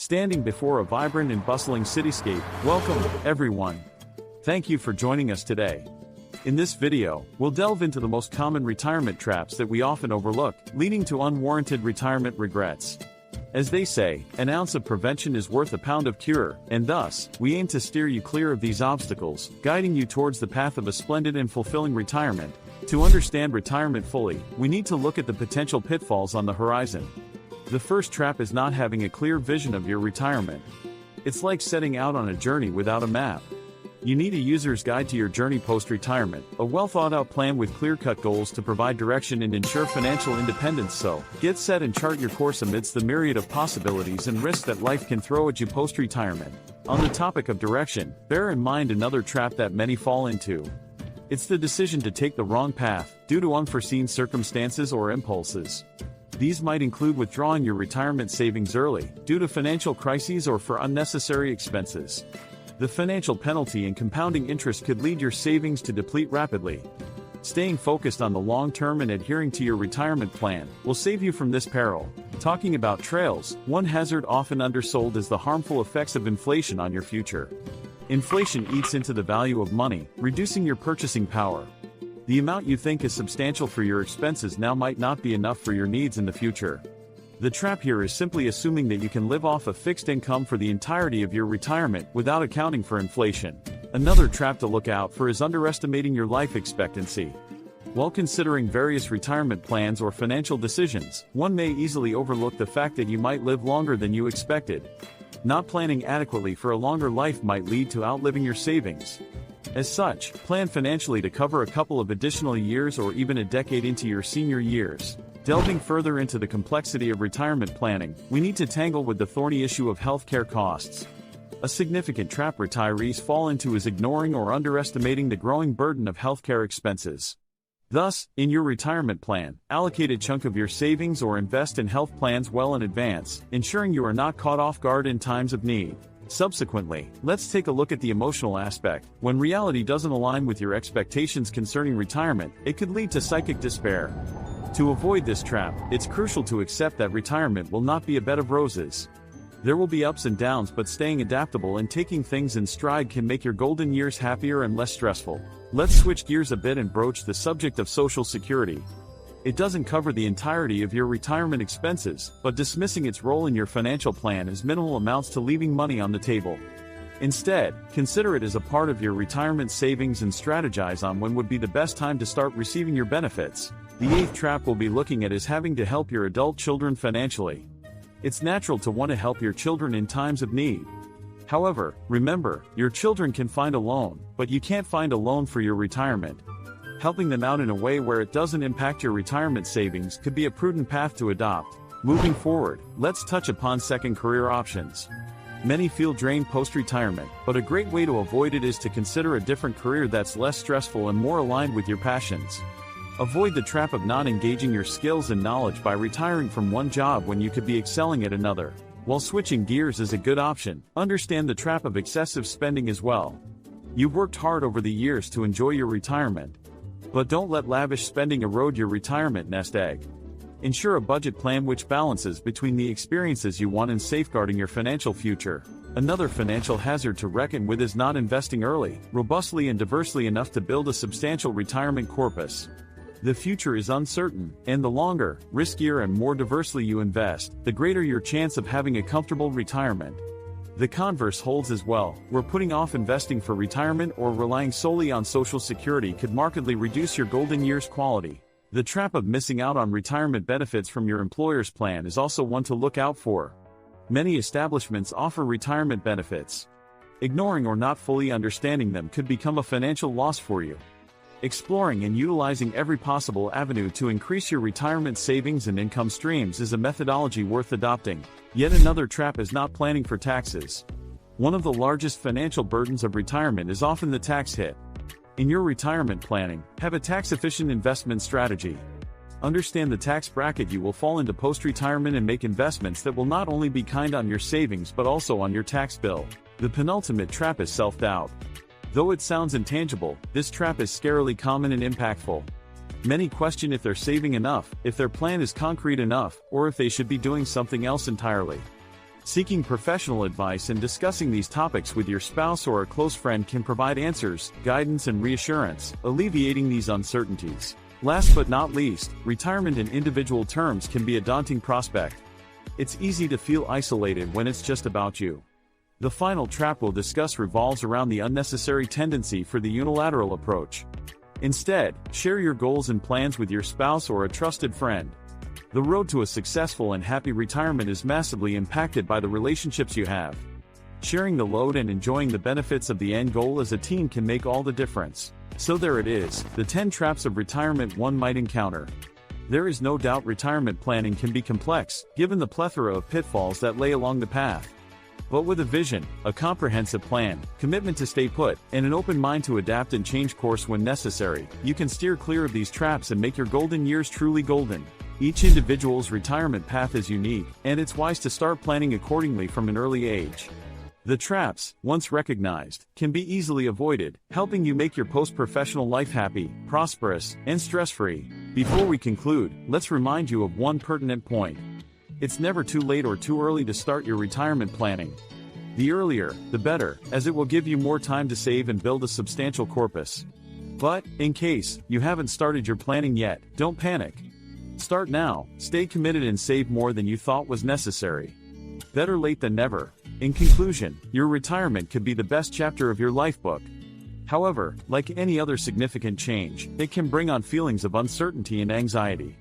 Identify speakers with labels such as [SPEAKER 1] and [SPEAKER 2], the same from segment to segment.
[SPEAKER 1] standing before a vibrant and bustling cityscape. Welcome, everyone. Thank you for joining us today. In this video, we'll delve into the most common retirement traps that we often overlook, leading to unwarranted retirement regrets. As they say, an ounce of prevention is worth a pound of cure, and thus, we aim to steer you clear of these obstacles, guiding you towards the path of a splendid and fulfilling retirement. To understand retirement fully, we need to look at the potential pitfalls on the horizon. The first trap is not having a clear vision of your retirement. It's like setting out on a journey without a map. You need a user's guide to your journey post-retirement, a well-thought-out plan with clear-cut goals to provide direction and ensure financial independence. So, get set and chart your course amidst the myriad of possibilities and risks that life can throw at you post-retirement. On the topic of direction, bear in mind another trap that many fall into. It's the decision to take the wrong path, due to unforeseen circumstances or impulses. These might include withdrawing your retirement savings early, due to financial crises or for unnecessary expenses. The financial penalty and compounding interest could lead your savings to deplete rapidly. Staying focused on the long term and adhering to your retirement plan will save you from this peril. Talking about trails, one hazard often undersold is the harmful effects of inflation on your future. Inflation eats into the value of money, reducing your purchasing power. The amount you think is substantial for your expenses now might not be enough for your needs in the future. The trap here is simply assuming that you can live off a fixed income for the entirety of your retirement without accounting for inflation. Another trap to look out for is underestimating your life expectancy. While considering various retirement plans or financial decisions, one may easily overlook the fact that you might live longer than you expected. Not planning adequately for a longer life might lead to outliving your savings. As such, plan financially to cover a couple of additional years or even a decade into your senior years. Delving further into the complexity of retirement planning, we need to tangle with the thorny issue of healthcare costs. A significant trap retirees fall into is ignoring or underestimating the growing burden of healthcare expenses. Thus, in your retirement plan, allocate a chunk of your savings or invest in health plans well in advance, ensuring you are not caught off guard in times of need. Subsequently, let's take a look at the emotional aspect. When reality doesn't align with your expectations concerning retirement, it could lead to psychic despair. To avoid this trap, it's crucial to accept that retirement will not be a bed of roses. There will be ups and downs, but staying adaptable and taking things in stride can make your golden years happier and less stressful. Let's switch gears a bit and broach the subject of Social Security. It doesn't cover the entirety of your retirement expenses, but dismissing its role in your financial plan as minimal amounts to leaving money on the table. Instead, consider it as a part of your retirement savings and strategize on when would be the best time to start receiving your benefits. The eighth trap we'll be looking at is having to help your adult children financially. It's natural to want to help your children in times of need. However, remember, your children can find a loan, but you can't find a loan for your retirement. Helping them out in a way where it doesn't impact your retirement savings could be a prudent path to adopt. Moving forward, let's touch upon second career options. Many feel drained post-retirement, but a great way to avoid it is to consider a different career that's less stressful and more aligned with your passions. Avoid the trap of not engaging your skills and knowledge by retiring from one job when you could be excelling at another. While switching gears is a good option, understand the trap of excessive spending as well. You've worked hard over the years to enjoy your retirement. But don't let lavish spending erode your retirement nest egg. Ensure a budget plan which balances between the experiences you want and safeguarding your financial future. Another financial hazard to reckon with is not investing early, robustly and diversely enough to build a substantial retirement corpus. The future is uncertain, and the longer, riskier and more diversely you invest, the greater your chance of having a comfortable retirement. The converse holds as well, where putting off investing for retirement or relying solely on Social Security could markedly reduce your golden years quality. The trap of missing out on retirement benefits from your employer's plan is also one to look out for. Many establishments offer retirement benefits. Ignoring or not fully understanding them could become a financial loss for you. Exploring and utilizing every possible avenue to increase your retirement savings and income streams is a methodology worth adopting. Yet another trap is not planning for taxes. One of the largest financial burdens of retirement is often the tax hit. In your retirement planning, have a tax-efficient investment strategy. Understand the tax bracket you will fall into post-retirement and make investments that will not only be kind on your savings but also on your tax bill. The penultimate trap is self-doubt. Though it sounds intangible, this trap is scarily common and impactful. Many question if they're saving enough, if their plan is concrete enough, or if they should be doing something else entirely. Seeking professional advice and discussing these topics with your spouse or a close friend can provide answers, guidance and reassurance, alleviating these uncertainties. Last but not least, retirement in individual terms can be a daunting prospect. It's easy to feel isolated when it's just about you. The final trap we'll discuss revolves around the unnecessary tendency for the unilateral approach. Instead, share your goals and plans with your spouse or a trusted friend. The road to a successful and happy retirement is massively impacted by the relationships you have. Sharing the load and enjoying the benefits of the end goal as a team can make all the difference. So there it is, the 10 traps of retirement one might encounter. There is no doubt retirement planning can be complex, given the plethora of pitfalls that lay along the path. But with a vision, a comprehensive plan, commitment to stay put, and an open mind to adapt and change course when necessary, you can steer clear of these traps and make your golden years truly golden. Each individual's retirement path is unique, and it's wise to start planning accordingly from an early age. The traps, once recognized, can be easily avoided, helping you make your post-professional life happy, prosperous, and stress-free. Before we conclude, let's remind you of one pertinent point. It's never too late or too early to start your retirement planning. The earlier, the better, as it will give you more time to save and build a substantial corpus. But, in case you haven't started your planning yet, don't panic. Start now, stay committed and save more than you thought was necessary. Better late than never. In conclusion, your retirement could be the best chapter of your life book. However, like any other significant change, it can bring on feelings of uncertainty and anxiety.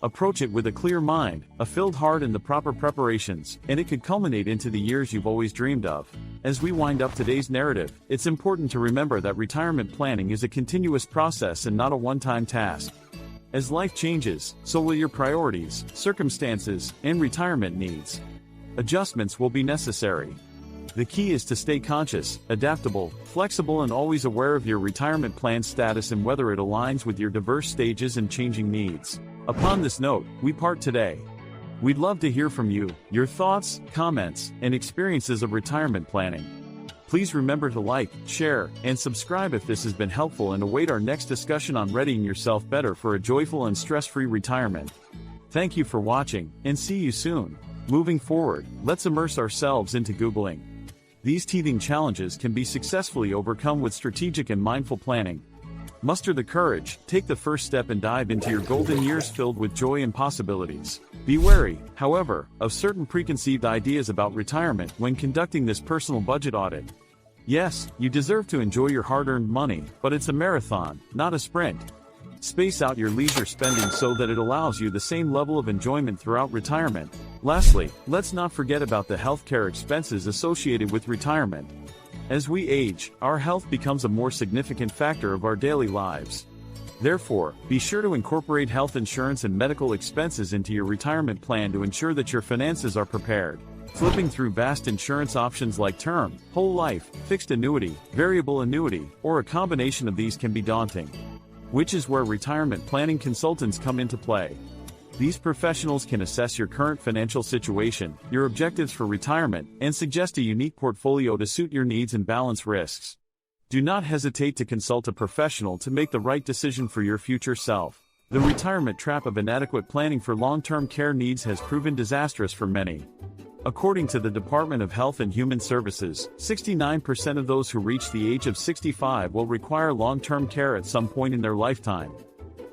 [SPEAKER 1] Approach it with a clear mind, a filled heart and the proper preparations, and it could culminate into the years you've always dreamed of. As we wind up today's narrative, it's important to remember that retirement planning is a continuous process and not a one-time task. As life changes, so will your priorities, circumstances, and retirement needs. Adjustments will be necessary. The key is to stay conscious, adaptable, flexible and always aware of your retirement plan status and whether it aligns with your diverse stages and changing needs. Upon this note, we part today. We'd love to hear from you, your thoughts, comments, and experiences of retirement planning. Please remember to like, share, and subscribe if this has been helpful and await our next discussion on readying yourself better for a joyful and stress-free retirement. Thank you for watching, and see you soon. Moving forward, let's immerse ourselves into Googling. These teething challenges can be successfully overcome with strategic and mindful planning. Muster the courage, take the first step and dive into your golden years filled with joy and possibilities. Be wary, however, of certain preconceived ideas about retirement when conducting this personal budget audit. Yes, you deserve to enjoy your hard-earned money, but it's a marathon, not a sprint. Space out your leisure spending so that it allows you the same level of enjoyment throughout retirement. Lastly, let's not forget about the healthcare expenses associated with retirement. As we age, our health becomes a more significant factor of our daily lives. Therefore, be sure to incorporate health insurance and medical expenses into your retirement plan to ensure that your finances are prepared. Flipping through vast insurance options like term, whole life, fixed annuity, variable annuity, or a combination of these can be daunting. Which is where retirement planning consultants come into play. These professionals can assess your current financial situation, your objectives for retirement, and suggest a unique portfolio to suit your needs and balance risks. Do not hesitate to consult a professional to make the right decision for your future self. The retirement trap of inadequate planning for long-term care needs has proven disastrous for many. According to the Department of Health and Human Services, 69% of those who reach the age of 65 will require long-term care at some point in their lifetime.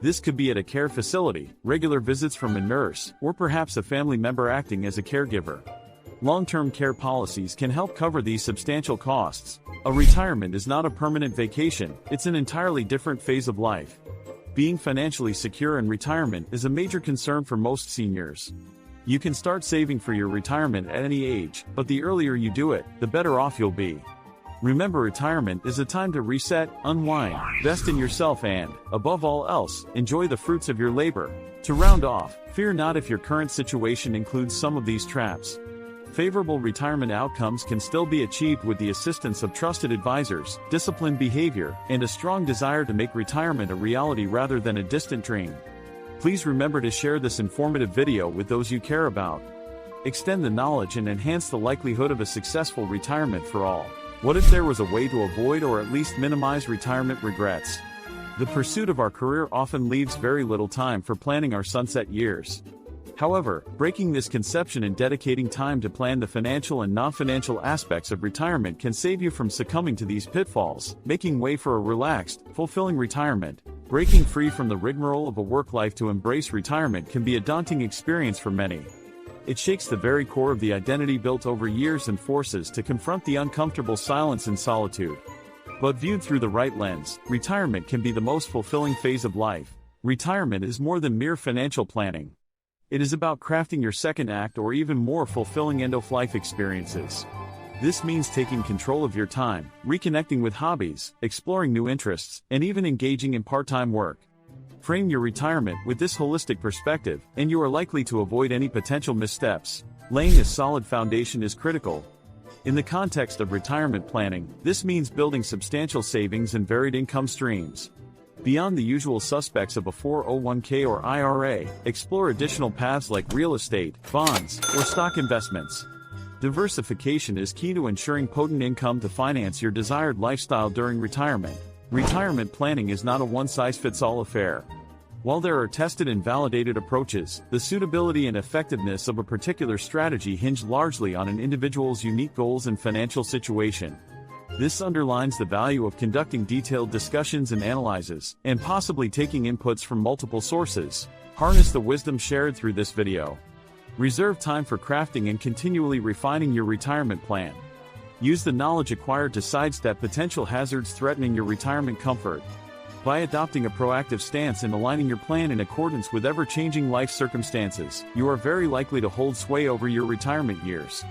[SPEAKER 1] This could be at a care facility, regular visits from a nurse, or perhaps a family member acting as a caregiver. Long-term care policies can help cover these substantial costs. A retirement is not a permanent vacation, it's an entirely different phase of life. Being financially secure in retirement is a major concern for most seniors. You can start saving for your retirement at any age, but the earlier you do it, the better off you'll be. Remember, retirement is a time to reset, unwind, invest in yourself and, above all else, enjoy the fruits of your labor. To round off, fear not if your current situation includes some of these traps. Favorable retirement outcomes can still be achieved with the assistance of trusted advisors, disciplined behavior, and a strong desire to make retirement a reality rather than a distant dream. Please remember to share this informative video with those you care about. Extend the knowledge and enhance the likelihood of a successful retirement for all. What if there was a way to avoid or at least minimize retirement regrets? The pursuit of our career often leaves very little time for planning our sunset years. However, breaking this conception and dedicating time to plan the financial and non-financial aspects of retirement can save you from succumbing to these pitfalls, making way for a relaxed, fulfilling retirement. Breaking free from the rigmarole of a work life to embrace retirement can be a daunting experience for many. It shakes the very core of the identity built over years and forces to confront the uncomfortable silence and solitude. But viewed through the right lens, retirement can be the most fulfilling phase of life. Retirement is more than mere financial planning. It is about crafting your second act or even more fulfilling end-of-life experiences. This means taking control of your time, reconnecting with hobbies, exploring new interests, and even engaging in part-time work. Frame your retirement with this holistic perspective, and you are likely to avoid any potential missteps. Laying a solid foundation is critical. In the context of retirement planning, this means building substantial savings and varied income streams. Beyond the usual suspects of a 401k or IRA, explore additional paths like real estate, bonds, or stock investments. Diversification is key to ensuring potent income to finance your desired lifestyle during retirement. Retirement planning is not a one-size-fits-all affair. While there are tested and validated approaches, the suitability and effectiveness of a particular strategy hinge largely on an individual's unique goals and financial situation. This underlines the value of conducting detailed discussions and analyses, and possibly taking inputs from multiple sources. Harness the wisdom shared through this video. Reserve time for crafting and continually refining your retirement plan. Use the knowledge acquired to sidestep potential hazards threatening your retirement comfort. By adopting a proactive stance and aligning your plan in accordance with ever-changing life circumstances, you are very likely to hold sway over your retirement years.